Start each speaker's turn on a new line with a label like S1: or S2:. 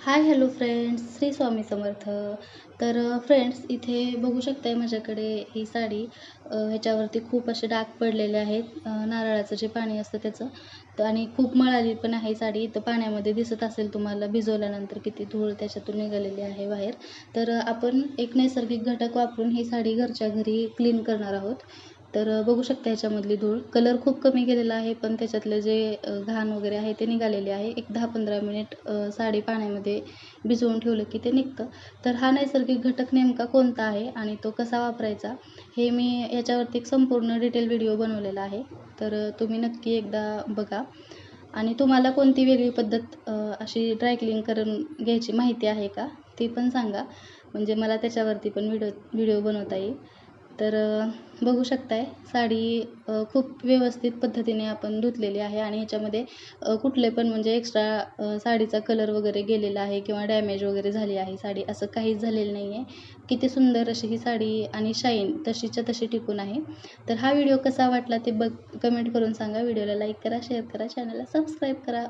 S1: Hi hello friends, Shri Swami Samarth. तर friends, इथे बघू शकताय माझ्याकडे ही साडी. ह्याच्यावरती खूप असे डाग पडलेले आहेत, नारळाचं जे पाणी असतं त्याचं. तर आणि खूप मळाली पण आहे साडी. तर पाण्यामध्ये दिसत असेल तुम्हाला, भिजवल्यानंतर किती धूळ त्याच्यातून निघालेली आहे बाहेर. तर आपण एक नैसर्गिक घटक वापरून ही साडी घरच्या घरी क्लीन करणार आहोत. तर बघू शकता ह्याच्यामधली धूळ. कलर खूप कमी गेलेला आहे, पण त्याच्यातले जे घाण वगैरे आहे ते निघालेले आहे. एक 10-15 मिनिट साडी पाण्यामध्ये भिजवून ठेवलं की ते निघतं. तर हा नैसर्गिक घटक नेमका कोणता आहे आणि तो कसा वापरायचा, हे मी याच्यावरती एक संपूर्ण डिटेल व्हिडिओ बनवलेला आहे. तर तुम्ही नक्की एकदा बघा. आणि तुम्हाला कोणती वेगळी पद्धत अशी ड्राय क्लीन करून घ्यायची माहिती आहे का, ती पण सांगा. म्हणजे मला त्याच्यावरती पण व्हिडिओ बनवता येईल. तर बघू शकताय साडी खूप व्यवस्थित पद्धतीने आपण धुतलेली आहे आणि ह्याच्यामध्ये कुठले पण म्हणजे एक्स्ट्रा साडीचा कलर वगैरे गेलेला आहे किंवा डॅमेज वगैरे झाली आहे साडी, असं काहीच झालेलं नाही आहे. किती सुंदर अशी ही साडी आणि शाईन तशीच्या तशी टिकून आहे. तर हा व्हिडिओ कसा वाटला ते कमेंट करून सांगा. व्हिडिओला लाईक करा, शेअर करा, चॅनलला सबस्क्राईब करा.